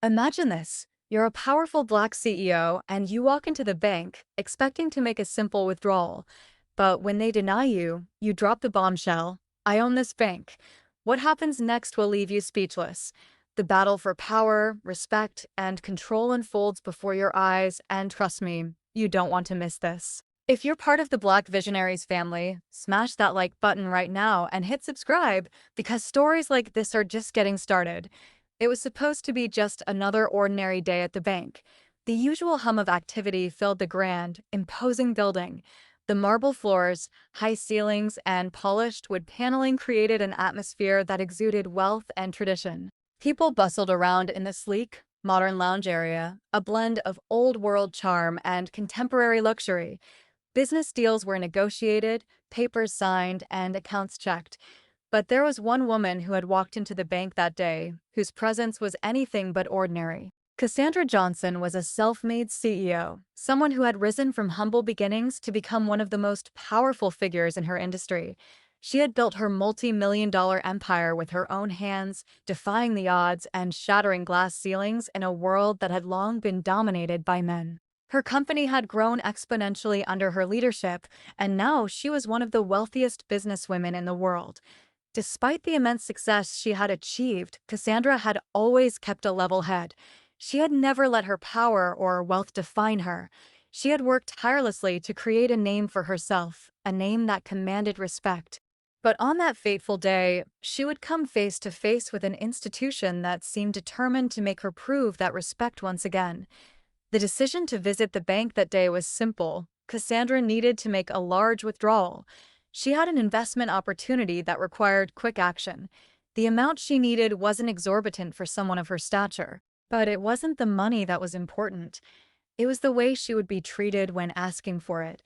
Imagine this. You're a powerful Black CEO and you walk into the bank expecting to make a simple withdrawal. But when they deny you, you drop the bombshell. I own this bank. What happens next will leave you speechless. The battle for power, respect, and control unfolds before your eyes, and trust me, you don't want to miss this. If you're part of the Black Visionaries family, smash that like button right now and hit subscribe because stories like this are just getting started. It was supposed to be just another ordinary day at the bank. The usual hum of activity filled the grand, imposing building. The marble floors, high ceilings, and polished wood paneling created an atmosphere that exuded wealth and tradition. People bustled around in the sleek, modern lounge area, a blend of old-world charm and contemporary luxury. Business deals were negotiated, papers signed, and accounts checked. But there was one woman who had walked into the bank that day, whose presence was anything but ordinary. Cassandra Johnson was a self-made CEO, someone who had risen from humble beginnings to become one of the most powerful figures in her industry. She had built her multi-million-dollar empire with her own hands, defying the odds and shattering glass ceilings in a world that had long been dominated by men. Her company had grown exponentially under her leadership, and now she was one of the wealthiest businesswomen in the world. Despite the immense success she had achieved, Cassandra had always kept a level head. She had never let her power or wealth define her. She had worked tirelessly to create a name for herself, a name that commanded respect. But on that fateful day, she would come face to face with an institution that seemed determined to make her prove that respect once again. The decision to visit the bank that day was simple. Cassandra needed to make a large withdrawal. She had an investment opportunity that required quick action. The amount she needed wasn't exorbitant for someone of her stature, but it wasn't the money that was important. It was the way she would be treated when asking for it.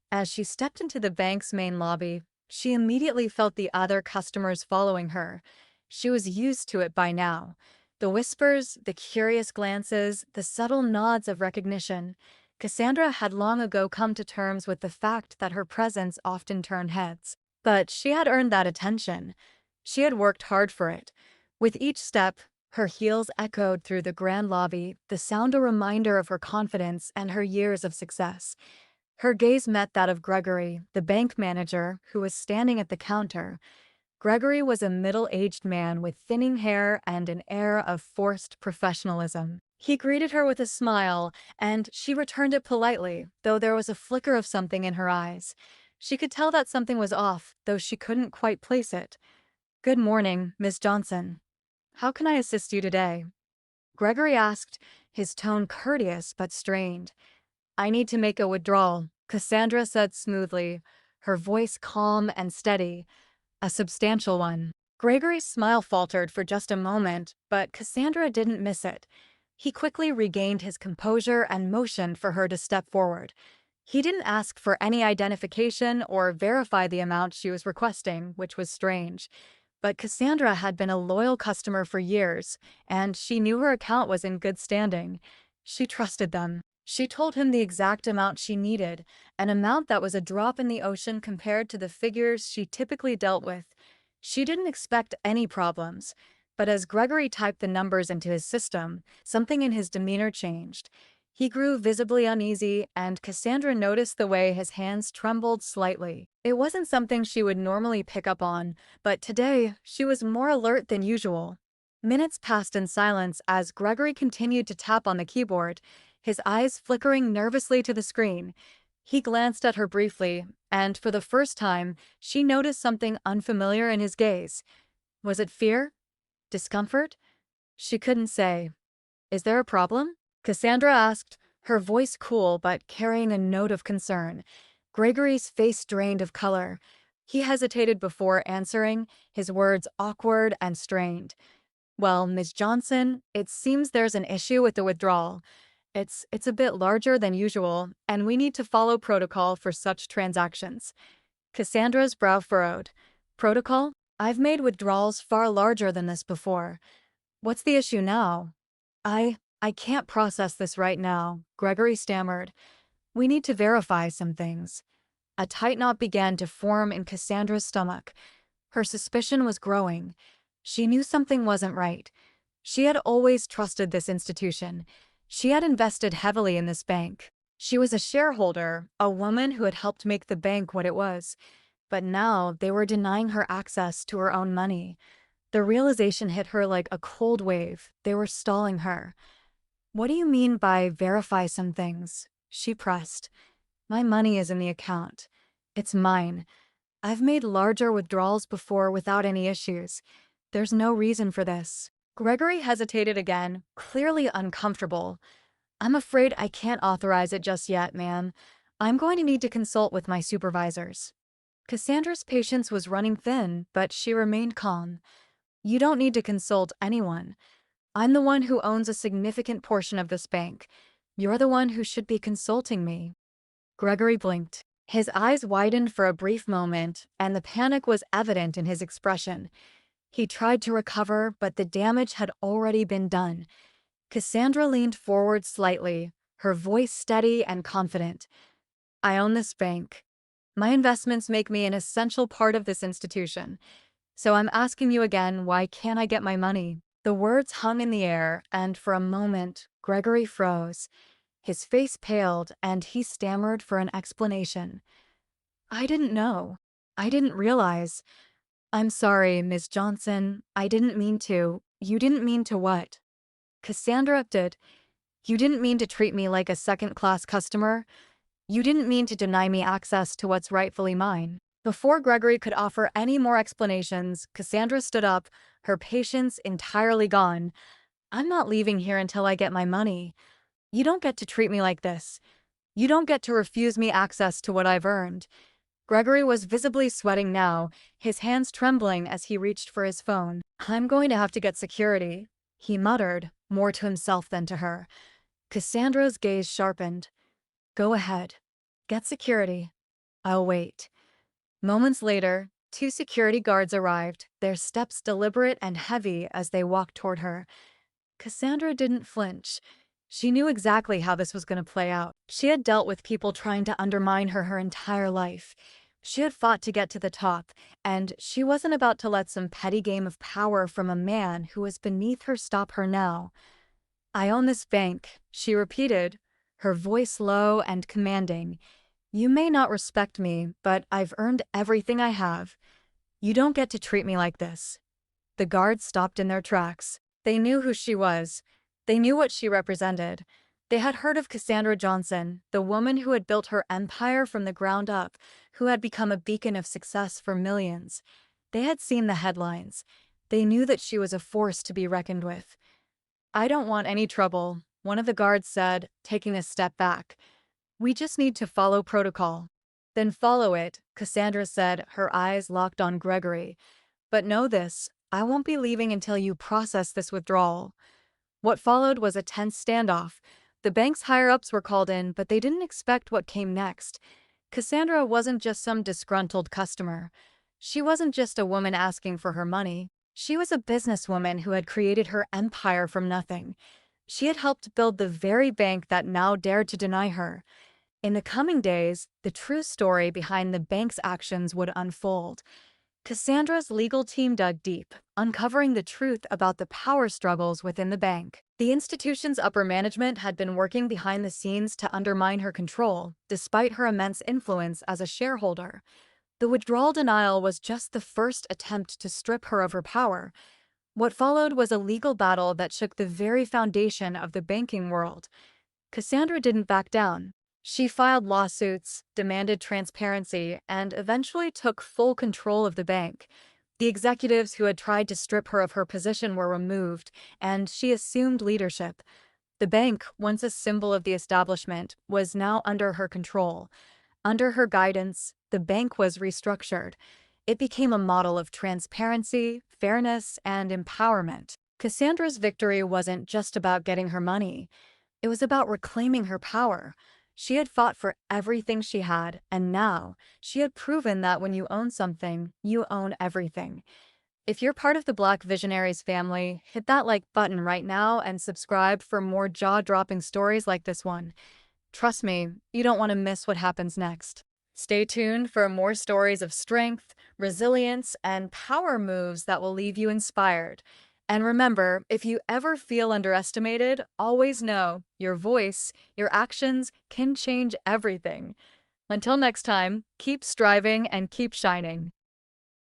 As she stepped into the bank's main lobby, she immediately felt the other customers following her. She was used to it by now. The whispers, the curious glances, the subtle nods of recognition. Cassandra had long ago come to terms with the fact that her presence often turned heads. But she had earned that attention. She had worked hard for it. With each step, her heels echoed through the grand lobby, the sound a reminder of her confidence and her years of success. Her gaze met that of Gregory, the bank manager, who was standing at the counter. Gregory was a middle-aged man with thinning hair and an air of forced professionalism. He greeted her with a smile, and she returned it politely, though there was a flicker of something in her eyes. She could tell that something was off, though she couldn't quite place it. "Good morning, Miss Johnson. How can I assist you today?" Gregory asked, his tone courteous but strained. "I need to make a withdrawal," Cassandra said smoothly, her voice calm and steady. "A substantial one." Gregory's smile faltered for just a moment, but Cassandra didn't miss it. He quickly regained his composure and motioned for her to step forward. He didn't ask for any identification or verify the amount she was requesting, which was strange. But Cassandra had been a loyal customer for years, and she knew her account was in good standing. She trusted them. She told him the exact amount she needed, an amount that was a drop in the ocean compared to the figures she typically dealt with. She didn't expect any problems, but as Gregory typed the numbers into his system, something in his demeanor changed. He grew visibly uneasy, and Cassandra noticed the way his hands trembled slightly. It wasn't something she would normally pick up on, but today she was more alert than usual. Minutes passed in silence as Gregory continued to tap on the keyboard, his eyes flickering nervously to the screen. He glanced at her briefly, and for the first time, she noticed something unfamiliar in his gaze. Was it fear? Discomfort? She couldn't say. "Is there a problem?" Cassandra asked, her voice cool but carrying a note of concern. Gregory's face drained of color. He hesitated before answering, his words awkward and strained. "Well, Miss Johnson, it seems there's an issue with the withdrawal. It's a bit larger than usual, and we need to follow protocol for such transactions." Cassandra's brow furrowed. "Protocol? I've made withdrawals far larger than this before. What's the issue now?" I can't process this right now," Gregory stammered. "We need to verify some things." A tight knot began to form in Cassandra's stomach. Her suspicion was growing. She knew something wasn't right. She had always trusted this institution. She had invested heavily in this bank. She was a shareholder, a woman who had helped make the bank what it was. But now they were denying her access to her own money. The realization hit her like a cold wave. They were stalling her. "What do you mean by verify some things?" she pressed. "My money is in the account. It's mine. I've made larger withdrawals before without any issues. There's no reason for this." Gregory hesitated again, clearly uncomfortable. "I'm afraid I can't authorize it just yet, ma'am. I'm going to need to consult with my supervisors." Cassandra's patience was running thin, but she remained calm. "You don't need to consult anyone. I'm the one who owns a significant portion of this bank. You're the one who should be consulting me." Gregory blinked. His eyes widened for a brief moment, and the panic was evident in his expression. He tried to recover, but the damage had already been done. Cassandra leaned forward slightly, her voice steady and confident. "I own this bank. My investments make me an essential part of this institution. So I'm asking you again, why can't I get my money?" The words hung in the air, and for a moment, Gregory froze. His face paled, and he stammered for an explanation. "I didn't know. I didn't realize. I'm sorry, Miss Johnson. I didn't mean to." "You didn't mean to what?" Cassandra did. "You didn't mean to treat me like a second-class customer. You didn't mean to deny me access to what's rightfully mine." Before Gregory could offer any more explanations, Cassandra stood up, her patience entirely gone. "I'm not leaving here until I get my money. You don't get to treat me like this. You don't get to refuse me access to what I've earned." Gregory was visibly sweating now, his hands trembling as he reached for his phone. "I'm going to have to get security," he muttered, more to himself than to her. Cassandra's gaze sharpened. "Go ahead. Get security. I'll wait." Moments later, two security guards arrived, their steps deliberate and heavy as they walked toward her. Cassandra didn't flinch. She knew exactly how this was going to play out. She had dealt with people trying to undermine her entire life. She had fought to get to the top, and she wasn't about to let some petty game of power from a man who was beneath her stop her now. "I own this bank," she repeated, her voice low and commanding. "You may not respect me, but I've earned everything I have. You don't get to treat me like this." The guards stopped in their tracks. They knew who she was. They knew what she represented. They had heard of Cassandra Johnson, the woman who had built her empire from the ground up, who had become a beacon of success for millions. They had seen the headlines. They knew that she was a force to be reckoned with. "I don't want any trouble," one of the guards said, taking a step back. "We just need to follow protocol." "Then follow it," Cassandra said, her eyes locked on Gregory. "But know this, I won't be leaving until you process this withdrawal." What followed was a tense standoff. The bank's higher-ups were called in, but they didn't expect what came next. Cassandra wasn't just some disgruntled customer. She wasn't just a woman asking for her money. She was a businesswoman who had created her empire from nothing. She had helped build the very bank that now dared to deny her. In the coming days, the true story behind the bank's actions would unfold. Cassandra's legal team dug deep, uncovering the truth about the power struggles within the bank. The institution's upper management had been working behind the scenes to undermine her control, despite her immense influence as a shareholder. The withdrawal denial was just the first attempt to strip her of her power. What followed was a legal battle that shook the very foundation of the banking world. Cassandra didn't back down. She filed lawsuits, demanded transparency, and eventually took full control of the bank. The executives who had tried to strip her of her position were removed, and she assumed leadership. The bank, once a symbol of the establishment, was now under her control. Under her guidance, the bank was restructured. It became a model of transparency, fairness, and empowerment. Cassandra's victory wasn't just about getting her money. It was about reclaiming her power. She had fought for everything she had, and now she had proven that when you own something, you own everything. If you're part of the Black Visionaries family, hit that like button right now and subscribe for more jaw-dropping stories like this one. Trust me, you don't want to miss what happens next. Stay tuned for more stories of strength, resilience, and power moves that will leave you inspired. And remember, if you ever feel underestimated, always know your voice, your actions can change everything. Until next time, keep striving and keep shining.